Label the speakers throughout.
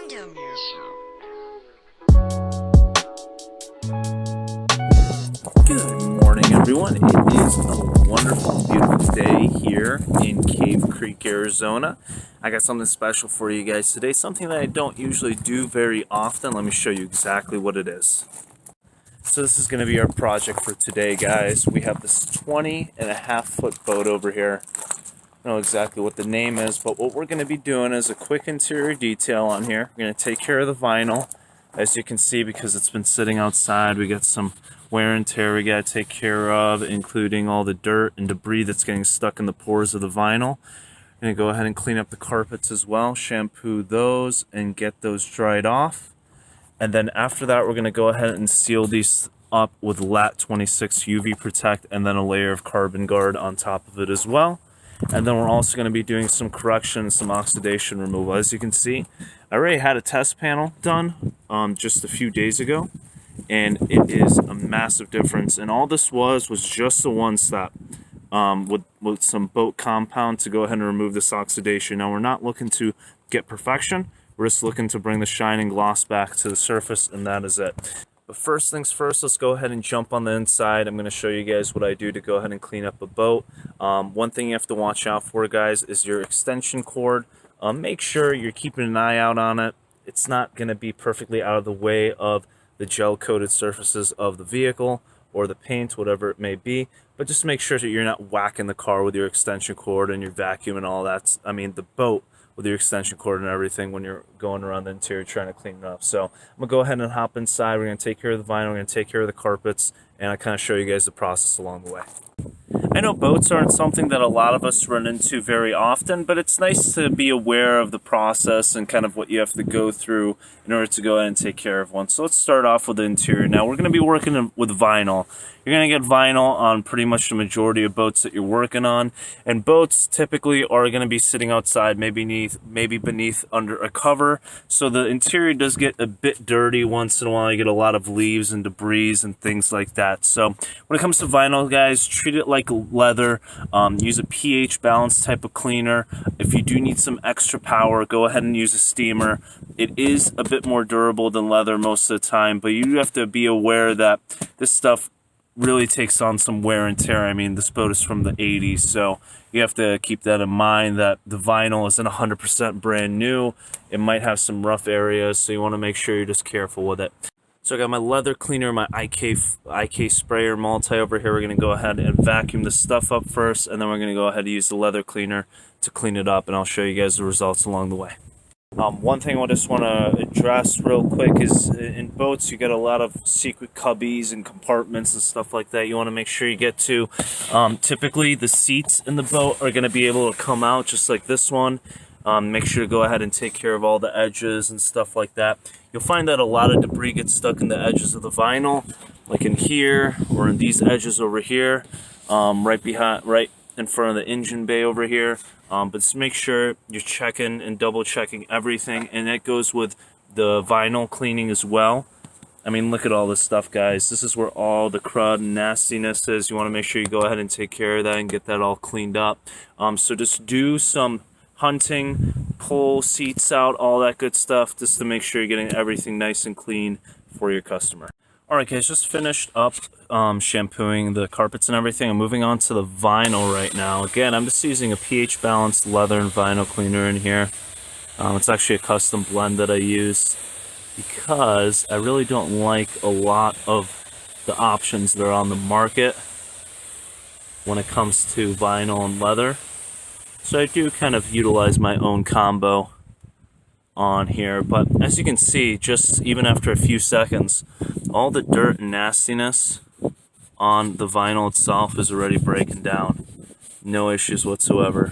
Speaker 1: Random.
Speaker 2: Good morning, everyone. It is a wonderful, beautiful day here in Cave Creek, Arizona. I got something special for you guys today, something that I don't usually do very often. Let me show you exactly what it is. So this is going to be our project for today, guys. We have this 20.5-foot boat over here. I don't know exactly what the name is, but what we're going to be doing is a quick interior detail on here. We're going to take care of the vinyl. As you can see, because it's been sitting outside, we got some wear and tear we got to take care of, including all the dirt and debris that's getting stuck in the pores of the vinyl. I'm going to go ahead and clean up the carpets as well, shampoo those, and get those dried off. And then after that, we're going to go ahead and seal these up with Lat 26 UV Protect, and then a layer of Carbon Guard on top of it as well. And then we're also going to be doing some correction, some oxidation removal. As you can see, I already had a test panel done just a few days ago, and it is a massive difference. And all this was just the one step with some boat compound to go ahead and remove this oxidation. Now, we're not looking to get perfection. We're just looking to bring the shine and gloss back to the surface, and that is it. But first things first, let's go ahead and jump on the inside. I'm going to show you guys what I do to go ahead and clean up a boat. One thing you have to watch out for, guys, is your extension cord. Make sure you're keeping an eye out on it. It's not going to be perfectly out of the way of the gel-coated surfaces of the vehicle or the paint, whatever it may be. But just make sure that you're not whacking the car with your extension cord and your vacuum and all that. I mean, the boat with your extension cord and everything when you're going around the interior trying to clean it up. So I'm going to go ahead and hop inside. We're going to take care of the vinyl. We're going to take care of the carpets. And I kind of show you guys the process along the way. I know boats aren't something that a lot of us run into very often, but it's nice to be aware of the process and kind of what you have to go through in order to go ahead and take care of one. So let's start off with the interior. Now, we're going to be working with vinyl. You're going to get vinyl on pretty much the majority of boats that you're working on, and boats typically are going to be sitting outside, maybe beneath under a cover, so the interior does get a bit dirty once in a while. You get a lot of leaves and debris and things like that. So when it comes to vinyl, guys, treat it like leather. Use a pH balance type of cleaner. If you do need some extra power, go ahead and use a steamer. It is a bit more durable than leather most of the time, but you have to be aware that this stuff really takes on some wear and tear. I mean, this boat is from the 80s, so you have to keep that in mind, that the vinyl isn't 100% brand new. It might have some rough areas, so you want to make sure you're just careful with it. So I got my leather cleaner, my IK sprayer multi over here. We're going to go ahead and vacuum the stuff up first, and then we're going to go ahead and use the leather cleaner to clean it up, and I'll show you guys the results along the way. One thing I just want to address real quick is in boats you get a lot of secret cubbies and compartments and stuff like that. You want to make sure you get to. Typically the seats in the boat are going to be able to come out just like this one. Make sure to go ahead and take care of all the edges and stuff like that. You'll find that a lot of debris gets stuck in the edges of the vinyl, like in here or in these edges over here, right in front of the engine bay over here. But just make sure you're checking and double checking everything, and that goes with the vinyl cleaning as well. I mean, look at all this stuff, guys. This is where all the crud and nastiness is. You want to make sure you go ahead and take care of that and get that all cleaned up. So just do some hunting, pull seats out, all that good stuff, just to make sure you're getting everything nice and clean for your customer. Alright guys, just finished up shampooing the carpets and everything. I'm moving on to the vinyl right now. Again, I'm just using a pH balanced leather and vinyl cleaner in here. It's actually a custom blend that I use because I really don't like a lot of the options that are on the market when it comes to vinyl and leather. So I do kind of utilize my own combo on here, but as you can see, just even after a few seconds, all the dirt and nastiness on the vinyl itself is already breaking down. No issues whatsoever.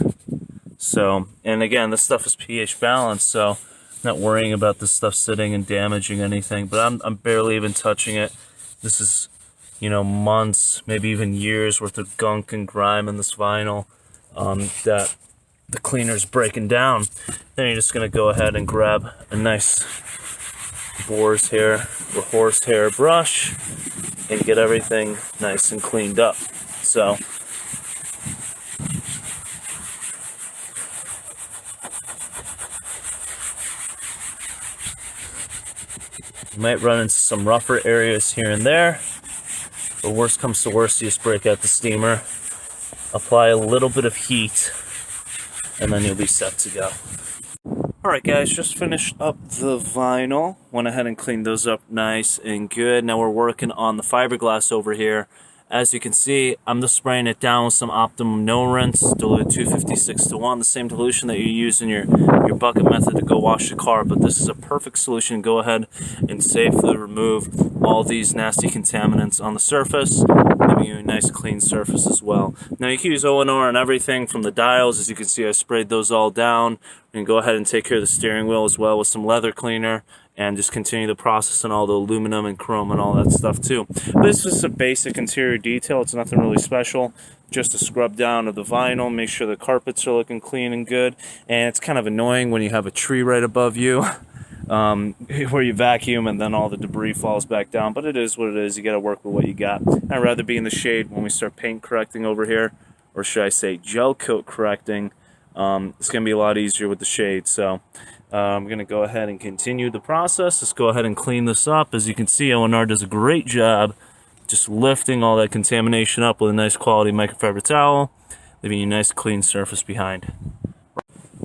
Speaker 2: So, and again, this stuff is pH balanced, so I'm not worrying about this stuff sitting and damaging anything, but I'm barely even touching it. This is, months, maybe even years worth of gunk and grime in this vinyl that the cleaner's breaking down. Then you're just going to go ahead and grab a nice boar's hair or horsehair brush and get everything nice and cleaned up. So You might run into some rougher areas here and there, but worst comes to worst, you just break out the steamer, apply a little bit of heat, and then you'll be set to go. Alright guys, just finished up the vinyl. Went ahead and cleaned those up nice and good. Now we're working on the fiberglass over here. As you can see, I'm just spraying it down with some Optimum no rinse, diluted 256:1, the same dilution that you use in your bucket method to go wash the car. But this is a perfect solution. Go ahead and safely remove all these nasty contaminants on the surface, giving you a nice clean surface as well. Now you can use O&R on everything from the dials. As you can see, I sprayed those all down. You can go ahead and take care of the steering wheel as well with some leather cleaner, and just continue the process on all the aluminum and chrome and all that stuff too. But this is a basic interior detail. It's nothing really special. Just a scrub down of the vinyl, make sure the carpets are looking clean and good. And it's kind of annoying when you have a tree right above you where you vacuum and then all the debris falls back down. But it is what it is. You got to work with what you got. I'd rather be in the shade when we start paint correcting over here, or should I say gel coat correcting. It's going to be a lot easier with the shade. So I'm going to go ahead and continue the process. Let's go ahead and clean this up. As you can see, O&R does a great job just lifting all that contamination up with a nice quality microfiber towel, leaving you a nice clean surface behind.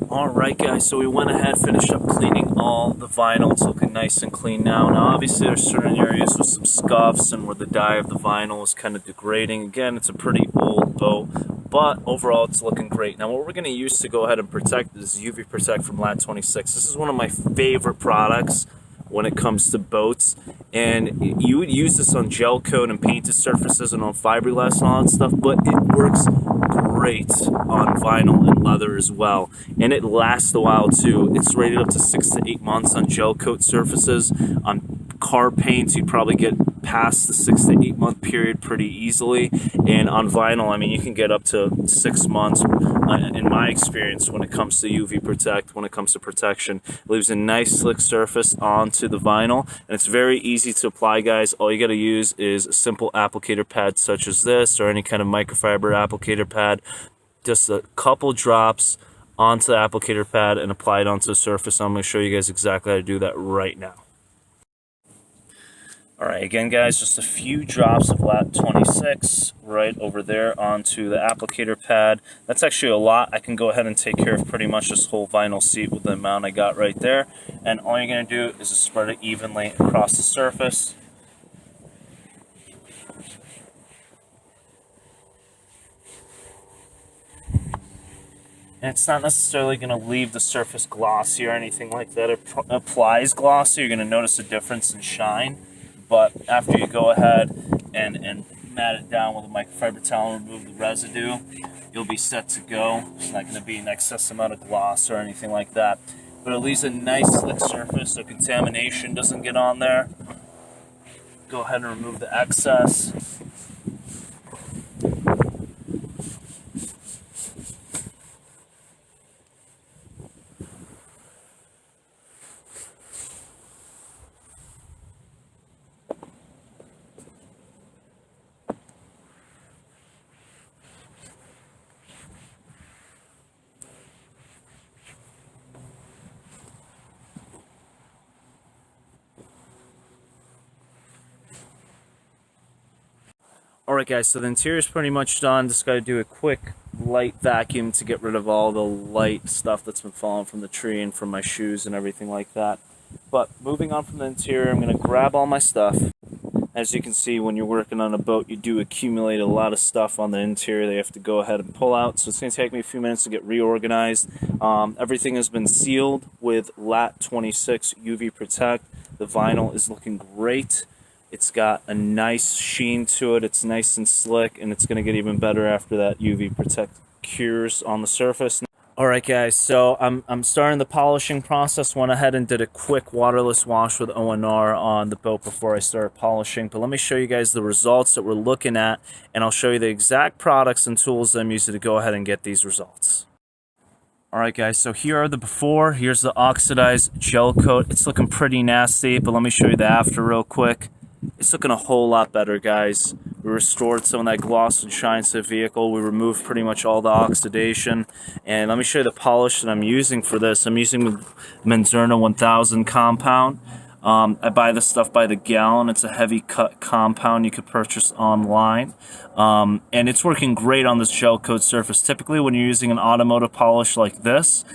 Speaker 2: Alright guys, so we went ahead, finished up cleaning all the vinyl. It's looking nice and clean now. Now obviously there's certain areas with some scuffs and where the dye of the vinyl is kind of degrading. Again, it's a pretty old boat, but overall it's looking great. Now what we're going to use to go ahead and protect is UV Protect from Lat 26. This is one of my favorite products when it comes to boats, and you would use this on gel coat and painted surfaces and on fiberglass and all that stuff, but it works great on vinyl and leather as well, and it lasts a while too. It's rated up to 6 to 8 months on gel coat surfaces. On car paints, you'd probably get past the 6 to 8 month period pretty easily, and on vinyl, I mean, you can get up to 6 months in my experience when it comes to UV Protect. When it comes to protection, it leaves a nice slick surface onto the vinyl, and it's very easy to apply, guys. All you got to use is a simple applicator pad such as this, or any kind of microfiber applicator pad. Just a couple drops onto the applicator pad and apply it onto the surface. I'm going to show you guys exactly how to do that right now. Alright, again guys, just a few drops of Lat 26 right over there onto the applicator pad. That's actually a lot. I can go ahead and take care of pretty much this whole vinyl seat with the amount I got right there. And all you're going to do is just spread it evenly across the surface. And it's not necessarily going to leave the surface glossy or anything like that. It applies glossy. You're going to notice a difference in shine. But after you go ahead and mat it down with a microfiber towel and remove the residue, you'll be set to go. It's not going to be an excess amount of gloss or anything like that. But it leaves a nice slick surface so contamination doesn't get on there. Go ahead and remove the excess. Alright guys, so the interior is pretty much done. Just got to do a quick light vacuum to get rid of all the light stuff that's been falling from the tree and from my shoes and everything like that. But moving on from the interior, I'm going to grab all my stuff. As you can see, when you're working on a boat, you do accumulate a lot of stuff on the interior that you have to go ahead and pull out. So it's going to take me a few minutes to get reorganized. Everything has been sealed with Lat 26 UV Protect. The vinyl is looking great. It's got a nice sheen to it. It's nice and slick, and it's going to get even better after that UV Protect cures on the surface. Alright guys, so I'm starting the polishing process. Went ahead and did a quick waterless wash with O&R on the boat before I started polishing. But let me show you guys the results that we're looking at, and I'll show you the exact products and tools that I'm using to go ahead and get these results. Alright guys, so here are the before. Here's the oxidized gel coat. It's looking pretty nasty, but let me show you the after real quick. It's looking a whole lot better, guys. We restored some of that gloss and shine to the vehicle. We removed pretty much all the oxidation. And let me show you the polish that I'm using for this. I'm using Menzerna 1000 compound. I buy this stuff by the gallon. It's a heavy cut compound you could purchase online. And it's working great on this gel coat surface. Typically when you're using an automotive polish like this,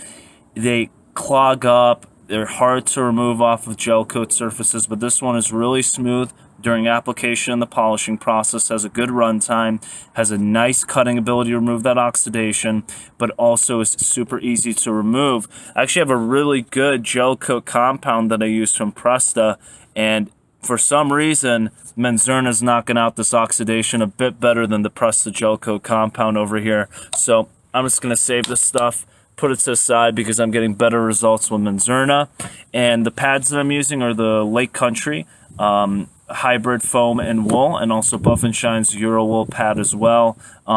Speaker 2: they clog up. They're hard to remove off of gel coat surfaces, but this one is really smooth during application and the polishing process, has a good run time, has a nice cutting ability to remove that oxidation, but also is super easy to remove. I actually have a really good gel coat compound that I use from Presta, and for some reason, Menzerna is knocking out this oxidation a bit better than the Presta gel coat compound over here. So I'm just going to save this stuff, put it to the side, because I'm getting better results with Menzerna. And the pads that I'm using are the Lake Country hybrid foam and wool, and also Buff and Shine's Euro wool pad as well,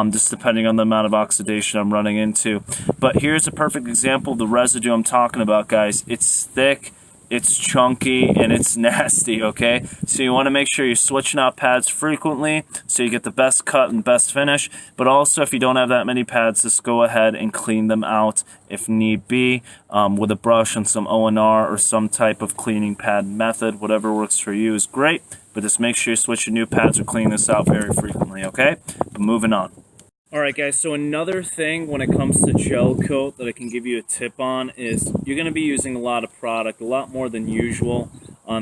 Speaker 2: just depending on the amount of oxidation I'm running into. But here's a perfect example of the residue I'm talking about, guys. It's thick, it's chunky, and it's nasty, okay? So you want to make sure you're switching out pads frequently so you get the best cut and best finish. But also, if you don't have that many pads, just go ahead and clean them out if need be with a brush and some ONR or some type of cleaning pad method. Whatever works for you is great, but just make sure you switch your new pads or clean this out very frequently, okay? But moving on. Alright guys, so another thing when it comes to gel coat that I can give you a tip on is you're going to be using a lot of product, a lot more than usual.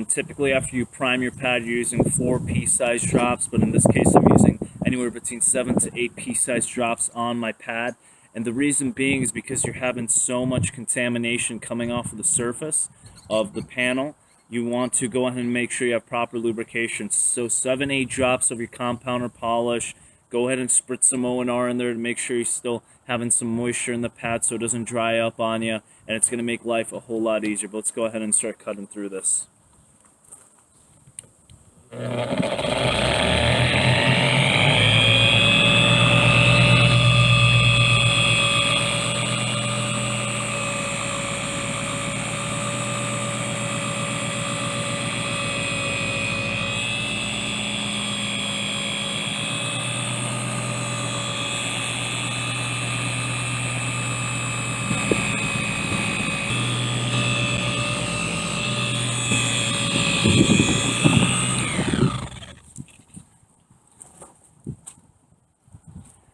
Speaker 2: Typically after you prime your pad, you're using 4 pea-sized drops, but in this case I'm using anywhere between 7 to 8 pea-sized drops on my pad. And the reason being is because you're having so much contamination coming off of the surface of the panel. You want to go ahead and make sure you have proper lubrication. So 7-8 drops of your compound or polish. Go ahead and spritz some O&R in there to make sure you're still having some moisture in the pad so it doesn't dry up on you, and it's going to make life a whole lot easier. But let's go ahead and start cutting through this.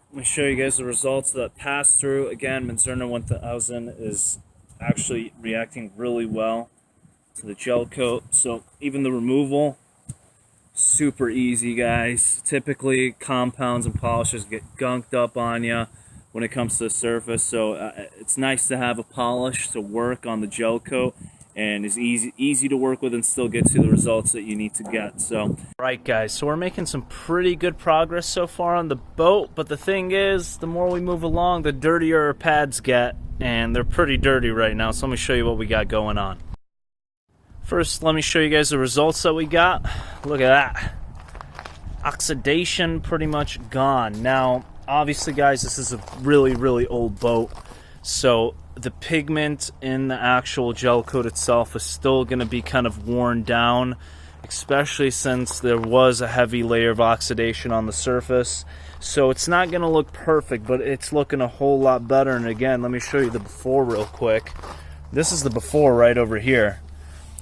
Speaker 2: Let me show you guys the results of that pass through. Again, Menzerna 1000 is actually reacting really well to the gel coat. So even the removal, super easy, guys. Typically compounds and polishes get gunked up on you when it comes to the surface. So it's nice to have a polish to work on the gel coat, and is easy to work with and still gets you the results that you need to get. So, right guys, so we're making some pretty good progress so far on the boat, but the thing is, the more we move along, the dirtier our pads get, and they're pretty dirty right now. So let me show you what we got going on. First, let me show you guys the results that we got. Look at that. Oxidation pretty much gone. Now, obviously guys, this is a really old boat, so the pigment in the actual gel coat itself is still going to be kind of worn down, especially since there was a heavy layer of oxidation on the surface. So it's not going to look perfect, but it's looking a whole lot better. And again, let me show you the before real quick. This is the before right over here.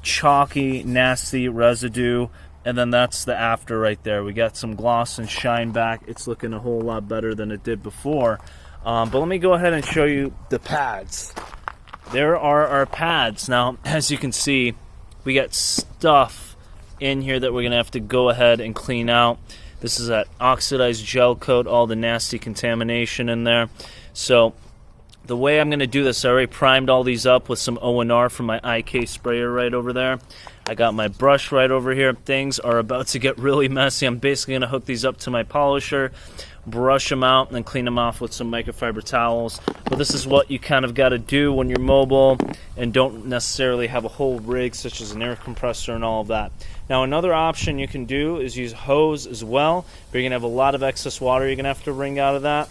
Speaker 2: Chalky, nasty residue. And then that's the after right there. We got some gloss and shine back. It's looking a whole lot better than it did before. But let me go ahead and show you the pads. There are our pads. Now, as you can see, we got stuff in here that we're going to have to go ahead and clean out. This is that oxidized gel coat, all the nasty contamination in there. So the way I'm going to do this, I already primed all these up with some O&R from my IK sprayer right over there. I got my brush right over here. Things are about to get really messy. I'm basically going to hook these up to my polisher, brush them out, and then clean them off with some microfiber towels. But this is what you kind of got to do when you're mobile and don't necessarily have a whole rig such as an air compressor and all of that. Now, another option you can do is use hose as well, but you're going to have a lot of excess water you're going to have to wring out of that.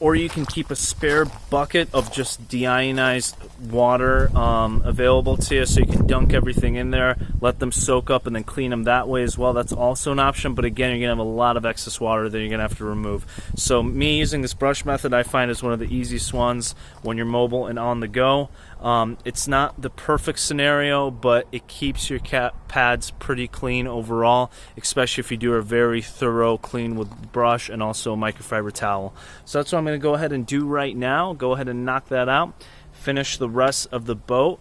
Speaker 2: or you can keep a spare bucket of just deionized water available to you, so you can dunk everything in there, let them soak up, and then clean them that way as well. That's also an option, but again, you're gonna have a lot of excess water that you're gonna have to remove. So me using this brush method, I find, is one of the easiest ones when you're mobile and on the go. It's not the perfect scenario, but it keeps your pads pretty clean overall, especially if you do a very thorough clean with brush and also a microfiber towel. So that's what I'm going to go ahead and do right now. Go ahead and knock that out, finish the rest of the boat.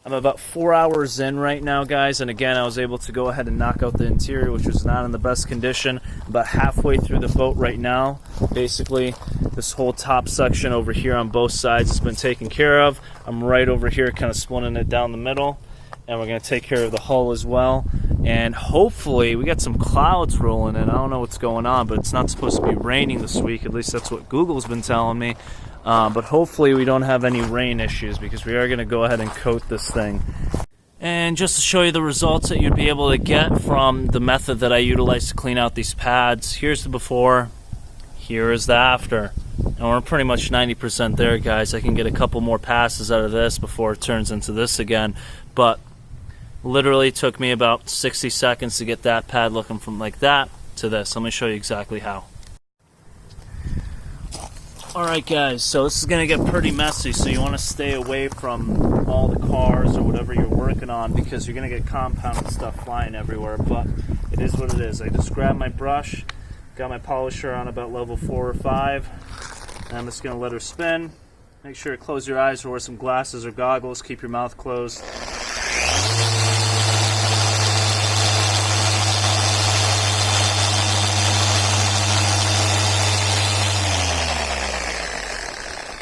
Speaker 2: I'm about 4 hours in right now, guys, and again, I was able to go ahead and knock out the interior, which was not in the best condition. About halfway through the boat right now. Basically, this whole top section over here on both sides has been taken care of. I'm right over here kind of splitting it down the middle, and we're going to take care of the hull as well. And hopefully, we got some clouds rolling in. I don't know what's going on, but it's not supposed to be raining this week. At least that's what Google's been telling me. But hopefully we don't have any rain issues, because we are going to go ahead and coat this thing. And just to show you the results that you'd be able to get from the method that I utilize to clean out these pads, here's the before, here is the after. And we're pretty much 90% there, guys. I can get a couple more passes out of this before it turns into this again. But literally took me about 60 seconds to get that pad looking from like that to this. Let me show you exactly how. Alright guys, so this is going to get pretty messy, so you want to stay away from all the cars or whatever you're working on, because you're going to get compounded stuff flying everywhere, but it is what it is. I just grabbed my brush, got my polisher on about level 4 or 5, and I'm just going to let her spin. Make sure to close your eyes or wear some glasses or goggles, keep your mouth closed.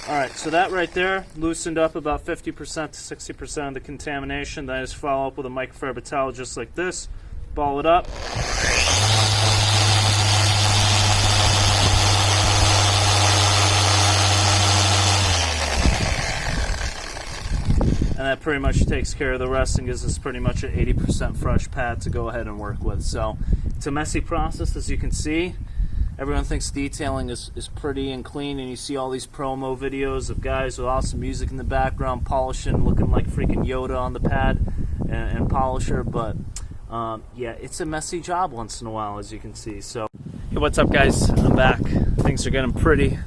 Speaker 2: Alright, so that right there loosened up about 50% to 60% of the contamination. Then I just follow up with a microfiber towel just like this, ball it up. And that pretty much takes care of the rest and gives us pretty much an 80% fresh pad to go ahead and work with. So it's a messy process, as you can see. Everyone thinks detailing is pretty and clean, and you see all these promo videos of guys with awesome music in the background, polishing, looking like freaking Yoda on the pad and polisher, but yeah, it's a messy job once in a while, as you can see. So, hey, what's up guys? I'm back. Things are getting pretty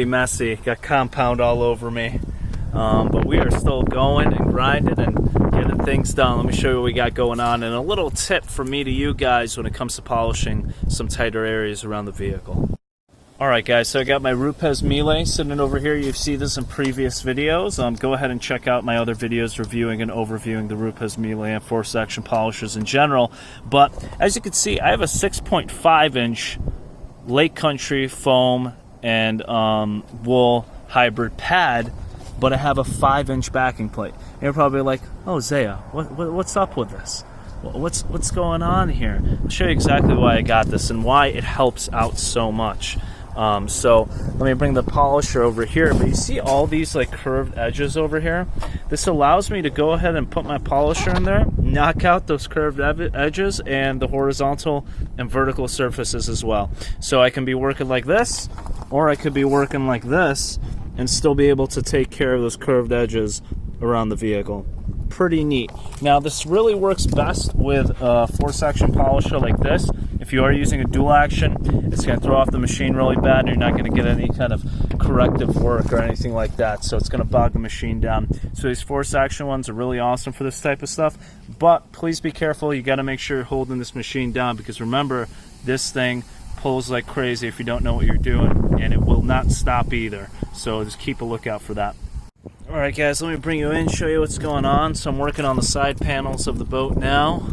Speaker 2: messy. Got compound all over me. But we are still going and grinding and getting things done. Let me show you what we got going on, and a little tip from me to you guys when it comes to polishing some tighter areas around the vehicle. Alright guys, so I got my Rupes Melee sitting over here. You've seen this in previous videos. Go ahead and check out my other videos reviewing and overviewing the Rupes Melee and 4-section polishers in general. But as you can see, I have a 6.5 inch Lake Country foam and wool hybrid pad, but I have a 5-inch backing plate. And you're probably like, oh Zaya, what's up with this? What's going on here? I'll show you exactly why I got this and why it helps out so much. So let me bring the polisher over here, but you see all these like curved edges over here? This allows me to go ahead and put my polisher in there, knock out those curved edges and the horizontal and vertical surfaces as well. So I can be working like this, or I could be working like this and still be able to take care of those curved edges around the vehicle. Pretty neat. Now this really works best with a 4-section polisher like this. If you are using a dual action, it's going to throw off the machine really bad, and you're not going to get any kind of corrective work or anything like that, so it's going to bog the machine down. So these 4-section ones are really awesome for this type of stuff, but please be careful. You got to make sure you're holding this machine down, because remember, this thing pulls like crazy if you don't know what you're doing, and it will not stop either. So just keep a lookout for that. Alright guys, let me bring you in, show you what's going on. So I'm working on the side panels of the boat now,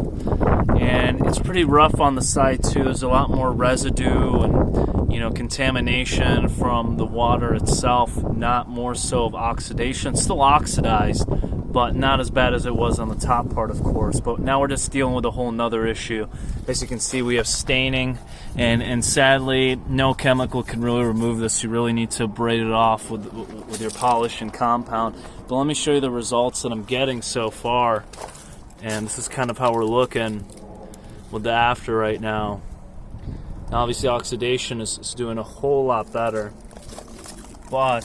Speaker 2: and it's pretty rough on the side too. There's a lot more residue and, you know, contamination from the water itself, not more so of oxidation. It's still oxidized, but not as bad as it was on the top part, of course. But now we're just dealing with a whole nother issue. As you can see, we have staining, and sadly, no chemical can really remove this. You really need to braid it off with your polish and compound. But let me show you the results that I'm getting so far. And this is kind of how we're looking with the after right now. Now, obviously, oxidation is doing a whole lot better. but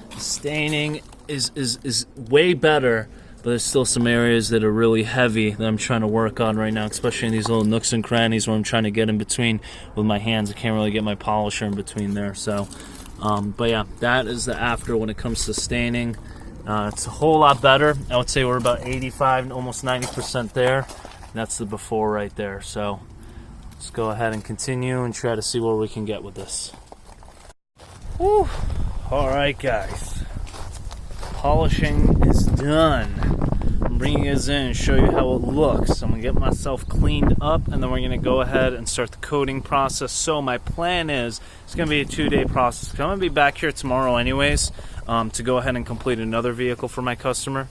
Speaker 2: the staining is way better, but there's still some areas that are really heavy that I'm trying to work on right now, especially in these little nooks and crannies where I'm trying to get in between with my hands. I can't really get my polisher in between there. So, but yeah, that is the after when it comes to staining. It's a whole lot better. I would say we're about 85, almost 90% there. That's the before right there. So let's go ahead and continue and try to see where we can get with this. Whew. All right, guys. Polishing is done. I'm bringing you guys in and show you how it looks. I'm going to get myself cleaned up, and then we're going to go ahead and start the coating process. So my plan is, it's going to be a 2-day process. I'm going to be back here tomorrow anyways to go ahead and complete another vehicle for my customer.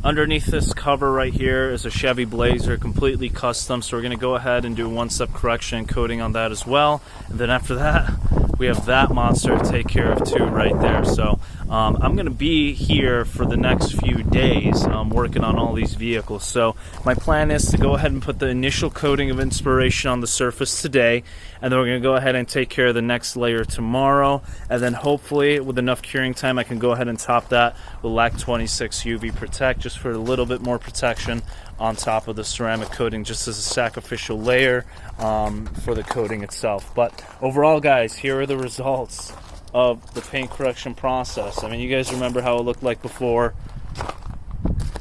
Speaker 2: Underneath this cover right here is a Chevy Blazer, completely custom. So we're going to go ahead and do one-step correction and coating on that as well. And then after that, we have that monster to take care of too right there. So I'm going to be here for the next few days working on all these vehicles. So my plan is to go ahead and put the initial coating of inspiration on the surface today, and then we're going to go ahead and take care of the next layer tomorrow, and then hopefully with enough curing time I can go ahead and top that with LAC 26 UV Protect, just for a little bit more protection on top of the ceramic coating, just as a sacrificial layer for the coating itself. But overall, guys, here are the results of the paint correction process. I mean, you guys remember how it looked like before.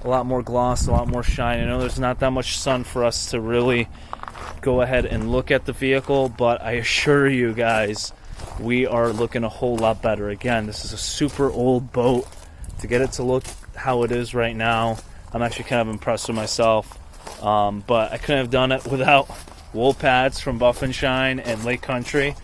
Speaker 2: A lot more gloss, a lot more shine. I know there's not that much sun for us to really go ahead and look at the vehicle, but I assure you guys, we are looking a whole lot better. Again, this is a super old boat. To get it to look how it is right now, I'm actually kind of impressed with myself. But I couldn't have done it without wool pads from Buff and Shine and Lake Country.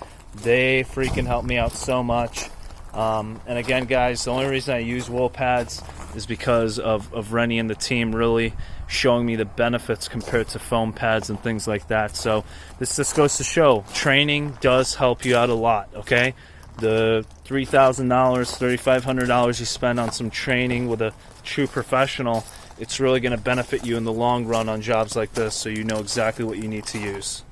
Speaker 2: They freaking helped me out so much. And again, guys, the only reason I use wool pads is because of Rennie and the team really showing me the benefits compared to foam pads and things like that. So this just goes to show, training does help you out a lot, okay? The $3,000, $3,500 you spend on some training with a true professional, it's really going to benefit you in the long run on jobs like this, so you know exactly what you need to use.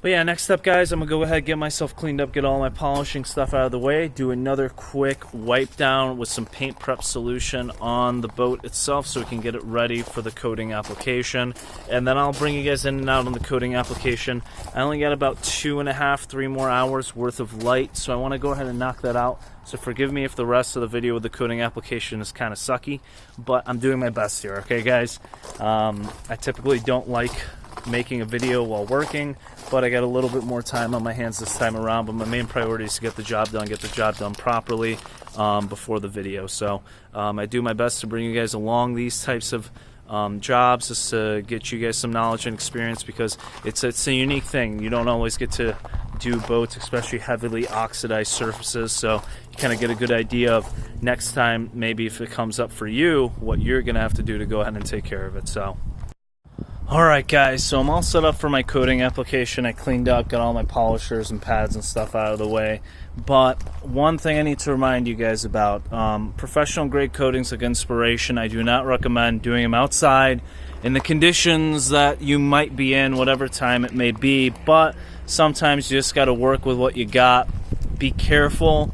Speaker 2: But yeah, next up, guys, I'm going to go ahead and get myself cleaned up, get all my polishing stuff out of the way, do another quick wipe down with some paint prep solution on the boat itself so we can get it ready for the coating application. And then I'll bring you guys in and out on the coating application. I only got about 2.5, 3 more hours worth of light, so I want to go ahead and knock that out. So forgive me if the rest of the video with the coating application is kind of sucky, but I'm doing my best here, okay, guys? I typically don't like making a video while working, but I got a little bit more time on my hands this time around. But my main priority is to get the job done properly before the video. So I do my best to bring you guys along these types of jobs, just to get you guys some knowledge and experience, because it's a unique thing. You don't always get to do boats, especially heavily oxidized surfaces, so you kind of get a good idea of next time, maybe if it comes up for you, what you're gonna have to do to go ahead and take care of it. So alright, guys, so I'm all set up for my coating application. I cleaned up, got all my polishers and pads and stuff out of the way. But one thing I need to remind you guys about, professional grade coatings like Inspiration, I do not recommend doing them outside in the conditions that you might be in, whatever time it may be. But sometimes you just got to work with what you got. Be careful.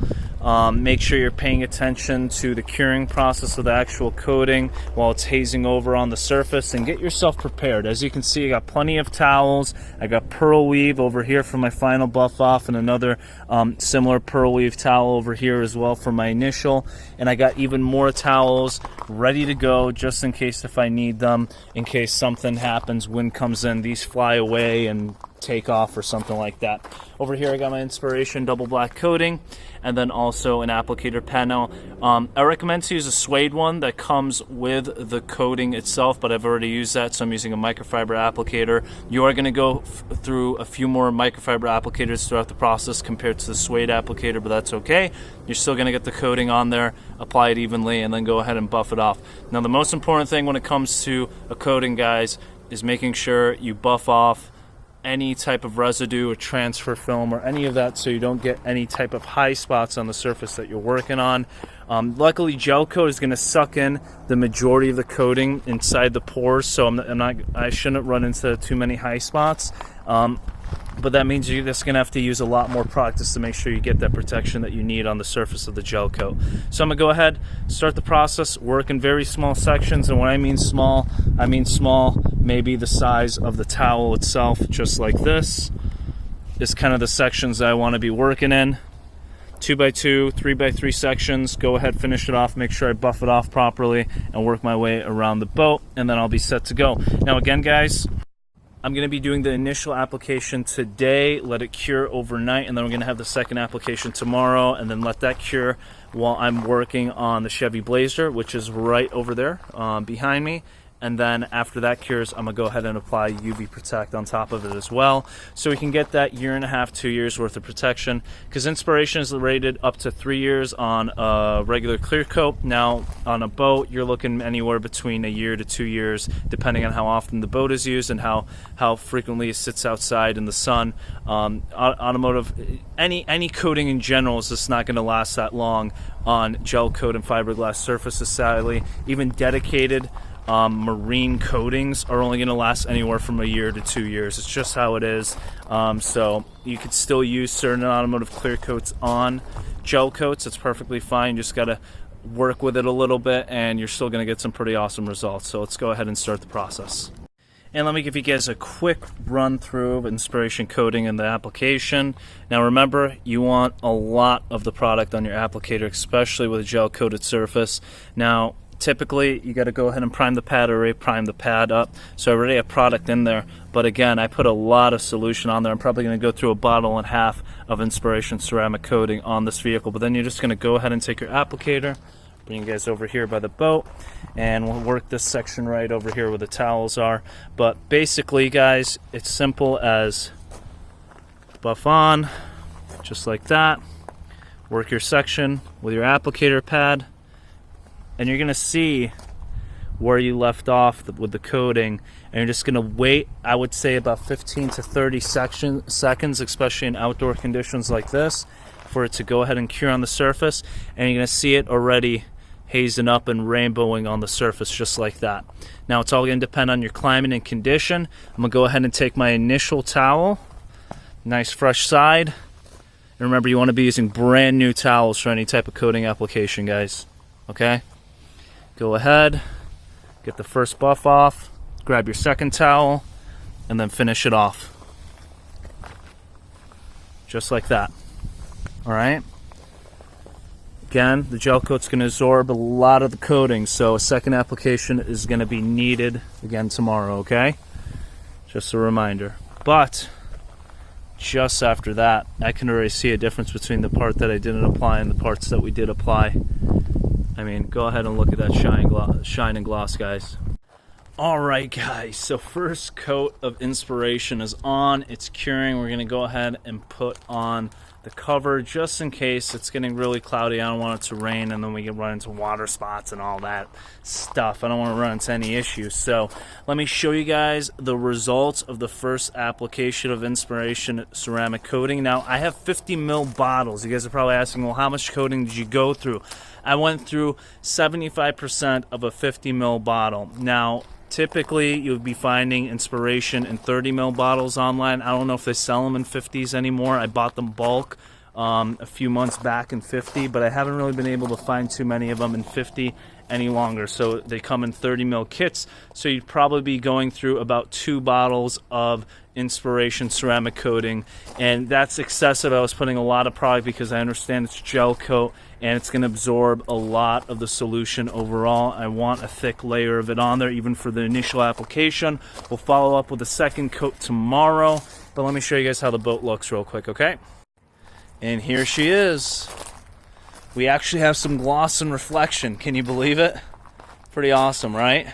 Speaker 2: Make sure you're paying attention to the curing process of the actual coating while it's hazing over on the surface, and get yourself prepared. As you can see, I got plenty of towels. I got pearl weave over here for my final buff off, and another similar pearl weave towel over here as well for my initial. And I got even more towels ready to go just in case if I need them, in case something happens, wind comes in, these fly away and take off or something like that. Over here I got my Inspiration double black coating, and then also an applicator pen. Now I recommend to use a suede one that comes with the coating itself, but I've already used that, so I'm using a microfiber applicator. You are going to go through a few more microfiber applicators throughout the process compared to the suede applicator, but that's okay. You're still going to get the coating on there, apply it evenly, and then go ahead and buff it off. Now the most important thing when it comes to a coating, guys, is making sure you buff off any type of residue or transfer film or any of that, so you don't get any type of high spots on the surface that you're working on. Luckily, gel coat is going to suck in the majority of the coating inside the pores, so I shouldn't run into too many high spots. but that means you're just going to have to use a lot more product just to make sure you get that protection that you need on the surface of the gel coat. So I'm going to go ahead, start the process, work in very small sections, and when I mean small maybe the size of the towel itself, just like this is kind of the sections that I want to be working in. 2x2, 3x3 sections. Go ahead, finish it off, make sure I buff it off properly, and work my way around the boat, and then I'll be set to go. Now again, guys, I'm going to be doing the initial application today, let it cure overnight, and then we're going to have the second application tomorrow, and then let that cure while I'm working on the Chevy Blazer, which is right over there behind me. And then after that cures, I'm going to go ahead and apply UV Protect on top of it as well, so we can get that 1.5 to 2 years worth of protection, because Inspiration is rated up to 3 years on a regular clear coat. Now on a boat, you're looking anywhere between 1 year to 2 years, depending on how often the boat is used and how frequently it sits outside in the sun. Automotive, any coating in general is just not going to last that long on gel coat and fiberglass surfaces, sadly. Even dedicated marine coatings are only going to last anywhere from 1 year to 2 years. It's just how it is. So you could still use certain automotive clear coats on gel coats. It's perfectly fine. You just got to work with it a little bit, and you're still going to get some pretty awesome results. So let's go ahead and start the process. And let me give you guys a quick run through of Inspiration coating and the application. Now remember, you want a lot of the product on your applicator, especially with a gel coated surface. Now typically you got to go ahead and prime the pad, or already prime the pad up, so I already have product in there, but again, I put a lot of solution on there. I'm probably going to go through 1.5 bottles of Inspiration ceramic coating on this vehicle. But then you're just going to go ahead and take your applicator, bring you guys over here by the boat, and we'll work this section right over here where the towels are. But basically, guys, it's simple as buff on, just like that, work your section with your applicator pad, and you're going to see where you left off with the coating, and you're just going to wait, I would say about 15 to 30 seconds, especially in outdoor conditions like this, for it to go ahead and cure on the surface, and you're going to see it already hazing up and rainbowing on the surface just like that. Now it's all going to depend on your climate and condition. I'm going to go ahead and take my initial towel, nice fresh side, and remember, you want to be using brand new towels for any type of coating application, guys. Okay? Go ahead, get the first buff off, grab your second towel, and then finish it off. Just like that. Alright? Again, the gel coat's going to absorb a lot of the coating, so a second application is going to be needed again tomorrow, okay? Just a reminder. But just after that, I can already see a difference between the part that I didn't apply and the parts that we did apply. I mean, go ahead and look at that shine and gloss, guys. Alright, guys, so first coat of Inspiration is on. It's curing. We're going to go ahead and put on the cover just in case it's getting really cloudy. I don't want it to rain and then we can run into water spots and all that stuff. I don't want to run into any issues. So let me show you guys the results of the first application of Inspiration ceramic coating. Now I have 50 ml bottles. You guys are probably asking, well, how much coating did you go through? I went through 75% of a 50 ml bottle. Now typically you'll be finding Inspiration in 30 ml bottles online. I don't know if they sell them in 50s anymore. I bought them bulk a few months back in 50, but I haven't really been able to find too many of them in 50 any longer. So they come in 30 ml kits. So you'd probably be going through about 2 bottles of Inspiration ceramic coating, and that's excessive. I was putting a lot of product because I understand it's gel coat and it's going to absorb a lot of the solution overall. I want a thick layer of it on there even for the initial application. We'll follow up with a second coat tomorrow, but let me show you guys how the boat looks real quick, okay? And here she is. We actually have some gloss and reflection. Can you believe it? Pretty awesome, right?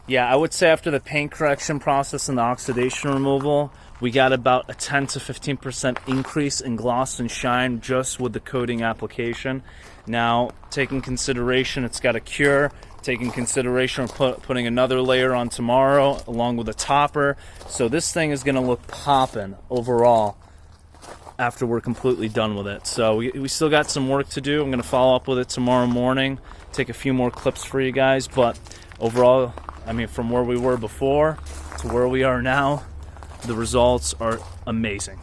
Speaker 2: Yeah, I would say after the paint correction process and the oxidation removal, we got about a 10 to 15% increase in gloss and shine just with the coating application. Now, taking consideration it's got a cure, taking consideration of putting another layer on tomorrow along with a topper. So this thing is going to look poppin' overall after we're completely done with it. So we still got some work to do. I'm going to follow up with it tomorrow morning, take a few more clips for you guys, but overall, I mean, from where we were before to where we are now, the results are amazing.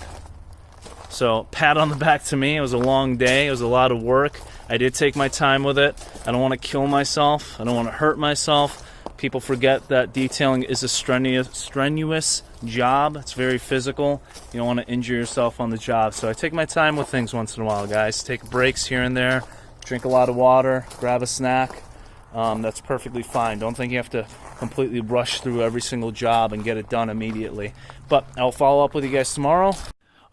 Speaker 2: So pat on the back to me. It was a long day. It was a lot of work. I did take my time with it. I don't want to kill myself. I don't want to hurt myself. People forget that detailing is a strenuous job. It's very physical. You don't want to injure yourself on the job. So I take my time with things once in a while, guys. Take breaks here and there. Drink a lot of water. Grab a snack. That's perfectly fine. Don't think you have to completely rush through every single job and get it done immediately. But I'll follow up with you guys tomorrow.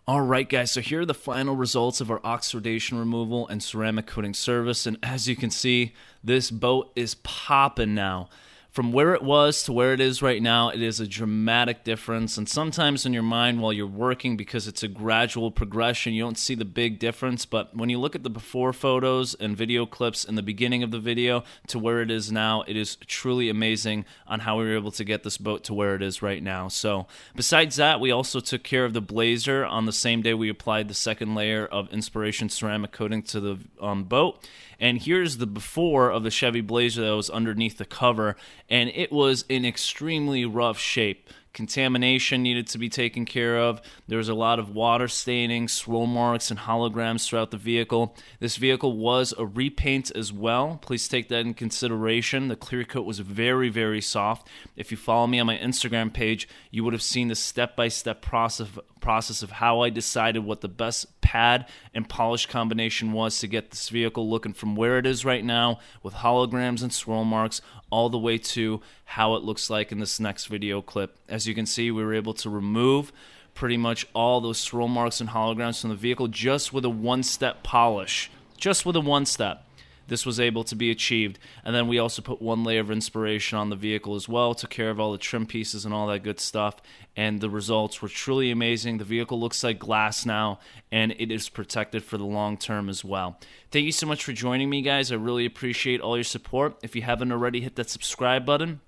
Speaker 2: Alright guys, so here are the final results of our oxidation removal and ceramic coating service, and as you can see, this boat is popping now. From where it was to where it is right now, it is a dramatic difference, and sometimes in your mind while you're working, because it's a gradual progression, you don't see the big difference, but when you look at the before photos and video clips in the beginning of the video to where it is now, it is truly amazing on how we were able to get this boat to where it is right now. So besides that, we also took care of the blazer on the same day we applied the second layer of Inspiration ceramic coating to the boat. And here's the before of the Chevy Blazer that was underneath the cover, and it was in extremely rough shape. Contamination needed to be taken care of. There was a lot of water staining, swirl marks, and holograms throughout the vehicle. This vehicle was a repaint as well. Please take that in consideration. The clear coat was very, very soft. If you follow me on my Instagram page, you would have seen the step-by-step process of how I decided what the best pad and polish combination was to get this vehicle looking from where it is right now with holograms and swirl marks all the way to how it looks like in this next video clip. As you can see, we were able to remove pretty much all those swirl marks and holograms from the vehicle just with a one-step polish. Just with a one-step. This was able to be achieved. And then we also put one layer of Inspiration on the vehicle as well, took care of all the trim pieces and all that good stuff, and the results were truly amazing. The vehicle looks like glass now, and it is protected for the long term as well. Thank you so much for joining me, guys. I really appreciate all your support. If you haven't already, hit that subscribe button.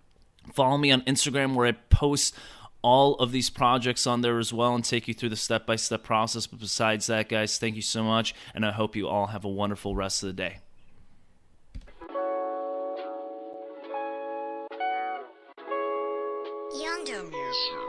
Speaker 2: Follow me on Instagram where I post all of these projects on there as well and take you through the step-by-step process. But besides that, guys, thank you so much, and I hope you all have a wonderful rest of the day.
Speaker 1: Yonder.